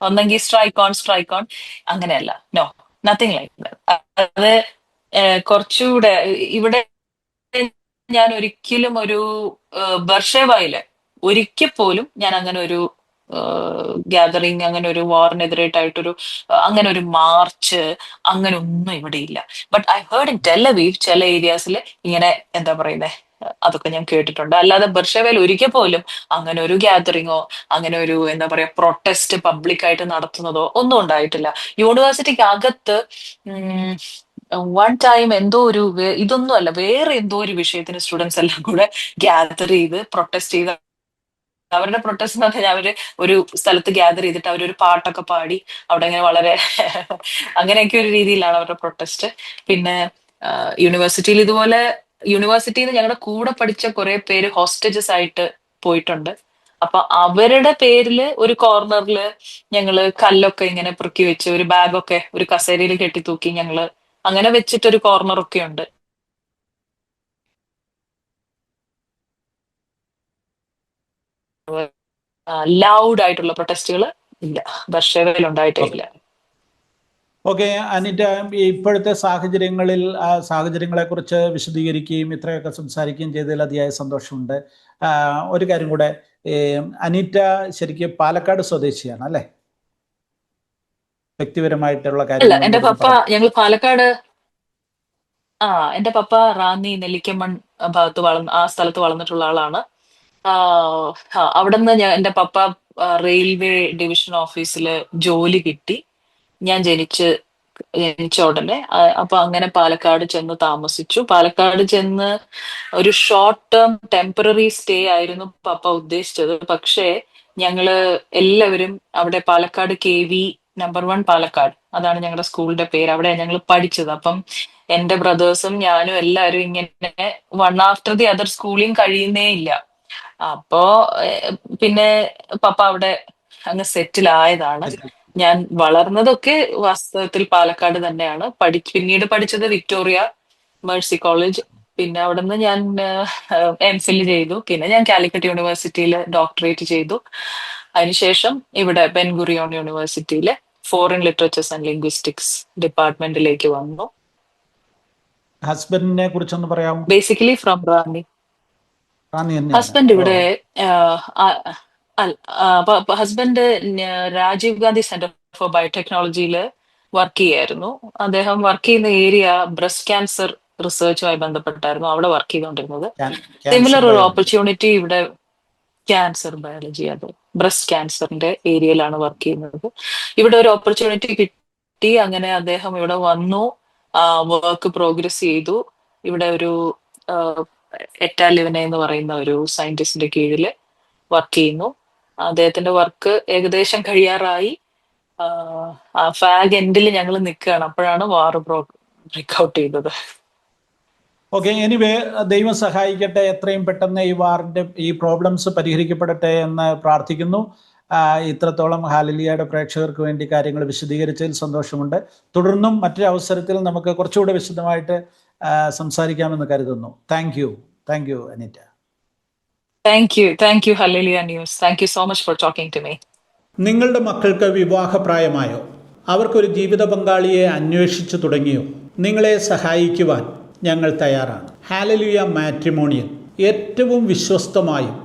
ഒന്നെങ്കിൽ സ്ട്രൈക്ക് ഓൺ അങ്ങനെയല്ല. No, nothing like. അത് കുറച്ചുകൂടെ ഇവിടെ ഞാൻ ഒരിക്കലും ഒരു ബർഷേവായില് ഒരിക്കൽ പോലും ഞാൻ അങ്ങനെ ഒരു ഗ്യാതറിങ്, അങ്ങനെ ഒരു വാറിനെതിരായിട്ടൊരു അങ്ങനെ ഒരു മാർച്ച് അങ്ങനെ ഒന്നും ഇവിടെ ഇല്ല. But I heard in Tel Aviv ചില ഏരിയാസിൽ ഇങ്ങനെ എന്താ പറയുന്നേ, അതൊക്കെ ഞാൻ കേട്ടിട്ടുണ്ട്. അല്ലാതെ ബർഷേവയിൽ ഒരിക്കൽ പോലും അങ്ങനെ ഒരു ഗ്യാതറിങ്ങോ അങ്ങനെ ഒരു എന്താ പറയാ പ്രൊട്ടസ്റ്റ് പബ്ലിക്കായിട്ട് നടത്തുന്നതോ ഒന്നും ഉണ്ടായിട്ടില്ല. യൂണിവേഴ്സിറ്റിക്ക് അകത്ത് വൺ ടൈം എന്തോ ഒരു ഇതൊന്നും അല്ല, വേറെ എന്തോ ഒരു വിഷയത്തിന് സ്റ്റുഡൻസ് എല്ലാം കൂടെ ഗ്യാദർ ചെയ്ത് പ്രൊട്ടസ്റ്റ് ചെയ്ത്, അവരുടെ പ്രൊട്ടസ്റ്റ് എന്ന് പറഞ്ഞാൽ അവര് ഒരു സ്ഥലത്ത് ഗ്യാദർ ചെയ്തിട്ട് അവരൊരു പാട്ടൊക്കെ പാടി അവിടെ ഇങ്ങനെ വളരെ അങ്ങനെയൊക്കെ ഒരു രീതിയിലാണ് അവരുടെ പ്രൊട്ടസ്റ്റ്. പിന്നെ യൂണിവേഴ്സിറ്റിയിൽ ഇതുപോലെ യൂണിവേഴ്സിറ്റിയിൽ നിന്ന് ഞങ്ങളുടെ കൂടെ പഠിച്ച കുറെ പേര് ഹോസ്റ്റേജസ് ആയിട്ട് പോയിട്ടുണ്ട്. അപ്പൊ അവരുടെ പേരില് ഒരു കോർണറില് ഞങ്ങള് കല്ലൊക്കെ ഇങ്ങനെ പെറുക്കി വെച്ച് ഒരു ബാഗൊക്കെ ഒരു കസേരയിൽ കെട്ടി തൂക്കി ഞങ്ങള് അങ്ങനെ വെച്ചിട്ടൊരു കോർണറൊക്കെ ഉണ്ട്. ലൗഡ് ആയിട്ടുള്ള പ്രൊട്ടസ്റ്റുകൾ ഇല്ല, ബർഷേവയിൽ ഉണ്ടായിട്ടേ ഓക്കെ ഇല്ല. ഓക്കെ അനിറ്റ, ഇപ്പോഴത്തെ സാഹചര്യങ്ങളിൽ ആ സാഹചര്യങ്ങളെക്കുറിച്ച് വിശദീകരിക്കുകയും ഇത്രയൊക്കെ സംസാരിക്കുകയും ചെയ്തതിൽ അതിയായ സന്തോഷമുണ്ട്. ഒരു കാര്യം കൂടെ, അനിറ്റ ശരിക്കും പാലക്കാട് സ്വദേശിയാണ് അല്ലേ? വ്യക്തിപരമായിട്ടുള്ള അല്ല, കാര്യങ്ങൾ എന്റെ എന്തെങ്കിലും പപ്പ പറയാം? ഞങ്ങൾ പാലക്കാട്, ആ എന്റെ പപ്പ റാന്നി നെല്ലിക്കമൺ ഭാഗത്ത് ആ സ്ഥലത്ത് വളർന്നിട്ടുള്ള ആളാണ്. അവിടുന്ന് എന്റെ പപ്പ റെയിൽവേ ഡിവിഷൻ ഓഫീസിൽ ജോലി കിട്ടി ഞാൻ ജനിച്ച ഉടനെ. അപ്പൊ അങ്ങനെ പാലക്കാട് ചെന്ന് താമസിച്ചു. പാലക്കാട് ചെന്ന് ഒരു ഷോർട്ട് ടേം ടെമ്പററി സ്റ്റേ ആയിരുന്നു പപ്പ ഉദ്ദേശിച്ചത്. പക്ഷേ ഞങ്ങള് എല്ലാവരും അവിടെ പാലക്കാട് KV നമ്പർ 1 പാലക്കാട്, അതാണ് ഞങ്ങളുടെ സ്കൂളിന്റെ പേര്, അവിടെയാണ് ഞങ്ങൾ പഠിച്ചത്. അപ്പം എന്റെ ബ്രദേഴ്സും ഞാനും എല്ലാവരും ഇങ്ങനെ വൺ ആഫ്റ്റർ ദി അതർ സ്കൂളിങ് കഴിയുന്നേ ഇല്ല. അപ്പോ പിന്നെ പപ്പ അവിടെ അങ്ങ് സെറ്റിൽ ആയതാണ്. ഞാൻ വളർന്നതൊക്കെ വാസ്തവത്തിൽ പാലക്കാട് തന്നെയാണ്. പിന്നീട് പഠിച്ചത് വിക്ടോറിയ മേഴ്സി കോളേജ്. പിന്നെ അവിടുന്ന് ഞാൻ MPhil ചെയ്തു. പിന്നെ ഞാൻ കാലിക്കറ്റ് യൂണിവേഴ്സിറ്റിയിൽ ഡോക്ടറേറ്റ് ചെയ്തു. അതിനുശേഷം ഇവിടെ ബെൻഗുറിയോൺ യൂണിവേഴ്സിറ്റിയിലെ ഫോറിൻ ലിറ്ററേച്ചേഴ്സ് ആൻഡ് ലിംഗ്വിസ്റ്റിക്സ് ഡിപ്പാർട്ട്മെന്റിലേക്ക് വന്നു. ഹസ്ബൻഡിനെ കുറിച്ചൊന്ന് പറയാമോ? Basically from Ranni. റാന്നി തന്നെയാണ്. ഹസ്ബൻഡ് ഓ, ഇവിടെ husband Rajiv Gandhi centre for ബയോടെക്നോളജിയിൽ വർക്ക് ചെയ്യായിരുന്നു. അദ്ദേഹം വർക്ക് ചെയ്യുന്ന ഏരിയ ബ്രസ്റ്റ് ക്യാൻസർ റിസർച്ചുമായി ബന്ധപ്പെട്ടായിരുന്നു അവിടെ വർക്ക് ചെയ്തുകൊണ്ടിരുന്നത്. ക്യാൻസർ സിമിലർ ഒരു ബയോളജി. ഓപ്പർച്യൂണിറ്റി ഇവിടെ ക്യാൻസർ ബയോളജി, അത് ബ്രസ്റ്റ് ക്യാൻസറിന്റെ ഏരിയയിലാണ് വർക്ക് ചെയ്യുന്നത്. ഇവിടെ ഒരു ഓപ്പർച്യൂണിറ്റി കിട്ടി. അങ്ങനെ അദ്ദേഹം ഇവിടെ വന്നു, വർക്ക് പ്രോഗ്രസ് ചെയ്തു. ഇവിടെ ഒരു എറ്റാ ലിവനെ എന്ന് പറയുന്ന ഒരു സയന്റിസ്റ്റിന്റെ കീഴിൽ വർക്ക് ചെയ്യുന്നു. അദ്ദേഹത്തിന്റെ വർക്ക് ഏകദേശം കഴിയാറായി. ഫാഗ് എൻഡിൽ ഞങ്ങൾ നിൽക്കുകയാണ്. അപ്പോഴാണ് വാർ ബ്രേക്ക് ഔട്ട് ചെയ്തത്. ഓക്കെ, എനിവേ ദൈവം സഹായിക്കട്ടെ, എത്രയും പെട്ടെന്ന് ഈ പ്രോബ്ലംസ് പരിഹരിക്കപ്പെടട്ടെ എന്ന് പ്രാർത്ഥിക്കുന്നു. ഇത്രത്തോളം ഹാലലിയയുടെ പ്രേക്ഷകർക്ക് വേണ്ടി കാര്യങ്ങൾ വിശദീകരിച്ചതിൽ സന്തോഷമുണ്ട്. തുടർന്നും മറ്റൊരു അവസരത്തിൽ നമുക്ക് കുറച്ചുകൂടെ വിശദമായിട്ട് സംസാരിക്കാമെന്ന് കരുതുന്നു. Thank you Anita. Thank you Hallelujah News. Thank you so much for talking to me. നിങ്ങളുടെ മക്കൾക്ക് വിവാഹപ്രായമായോ? അവർക്കൊരു ജീവിത പങ്കാളിയെ അന്വേഷിച്ചു തുടങ്ങിയോ? നിങ്ങളെ സഹായിക്കുവാൻ ഞങ്ങൾ തയ്യാറാണ്. ഹാലലുയ മാട്രിമോണിയൽ ഏറ്റവും വിശ്വസ്തമായും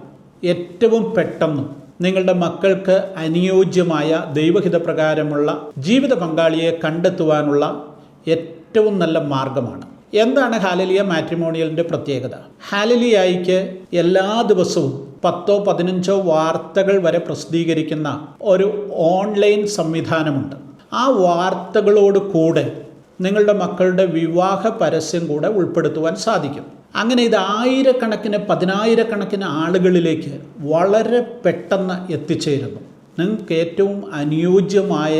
ഏറ്റവും പെട്ടെന്നും നിങ്ങളുടെ മക്കൾക്ക് അനുയോജ്യമായ ദൈവഹിതപ്രകാരമുള്ള ജീവിത പങ്കാളിയെ കണ്ടെത്തുവാനുള്ള ഏറ്റവും നല്ല മാർഗമാണ്. എന്താണ് ഹാലലിയ മാട്രിമോണിയലിൻ്റെ പ്രത്യേകത? ഹാലലിയായിക്ക് എല്ലാ ദിവസവും 10-15 വാർത്തകൾ വരെ പ്രസിദ്ധീകരിക്കുന്ന ഒരു ഓൺലൈൻ സംവിധാനമുണ്ട്. ആ വാർത്തകളോട് കൂടെ നിങ്ങളുടെ മക്കളുടെ വിവാഹ പരസ്യം കൂടെ ഉൾപ്പെടുത്തുവാൻ സാധിക്കും. അങ്ങനെ ഇത് ആയിരക്കണക്കിന് 10,000-കണക്കിന് ആളുകളിലേക്ക് വളരെ പെട്ടെന്ന് എത്തിച്ചേരുന്നു. നിങ്ങൾക്ക് ഏറ്റവും അനുയോജ്യമായ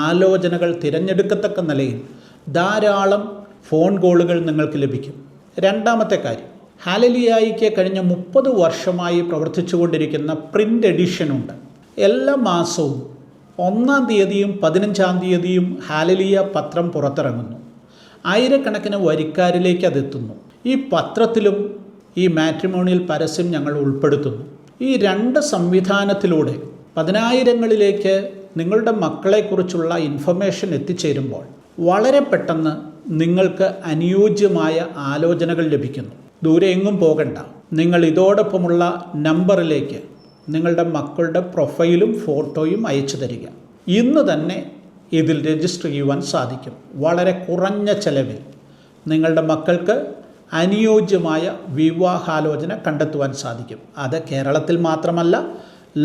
ആലോചനകൾ തിരഞ്ഞെടുക്കത്തക്ക നിലയിൽ ധാരാളം ഫോൺ കോളുകൾ നിങ്ങൾക്ക് ലഭിക്കും. രണ്ടാമത്തെ കാര്യം, ഹാലലിയായിക്ക് കഴിഞ്ഞ 30 വർഷമായി പ്രവർത്തിച്ചു കൊണ്ടിരിക്കുന്ന പ്രിൻ്റ് എഡിഷനുണ്ട്. എല്ലാ മാസവും 1-ാം തീയതിയും 15-ാം തീയതിയും ഹാലലിയ പത്രം പുറത്തിറങ്ങുന്നു. ആയിരക്കണക്കിന് വരിക്കാരിലേക്ക് അതെത്തുന്നു. ഈ പത്രത്തിലും ഈ മാട്രിമോണിയൽ പരസ്യം ഞങ്ങൾ ഉൾപ്പെടുത്തുന്നു. ഈ 2 സംവിധാനത്തിലൂടെ 10,000ങ്ങളിലേക്ക് നിങ്ങളുടെ മക്കളെക്കുറിച്ചുള്ള ഇൻഫർമേഷൻ എത്തിച്ചേരുമ്പോൾ വളരെ പെട്ടെന്ന് നിങ്ങൾക്ക് അനുയോജ്യമായ ആലോചനകൾ ലഭിക്കുന്നു. ദൂരെ എങ്ങും പോകണ്ട. നിങ്ങൾ ഇതോടൊപ്പമുള്ള നമ്പറിലേക്ക് നിങ്ങളുടെ മക്കളുടെ പ്രൊഫൈലും ഫോട്ടോയും അയച്ചു തരിക. ഇന്ന് തന്നെ ഇതിൽ രജിസ്റ്റർ ചെയ്യുവാൻ സാധിക്കും. വളരെ കുറഞ്ഞ ചെലവിൽ നിങ്ങളുടെ മക്കൾക്ക് അനുയോജ്യമായ വിവാഹാലോചന കണ്ടെത്തുവാൻ സാധിക്കും. അത് കേരളത്തിൽ മാത്രമല്ല,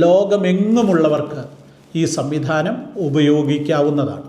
ലോകമെങ്ങുമുള്ളവർക്ക് ഈ സംവിധാനം ഉപയോഗിക്കാവുന്നതാണ്.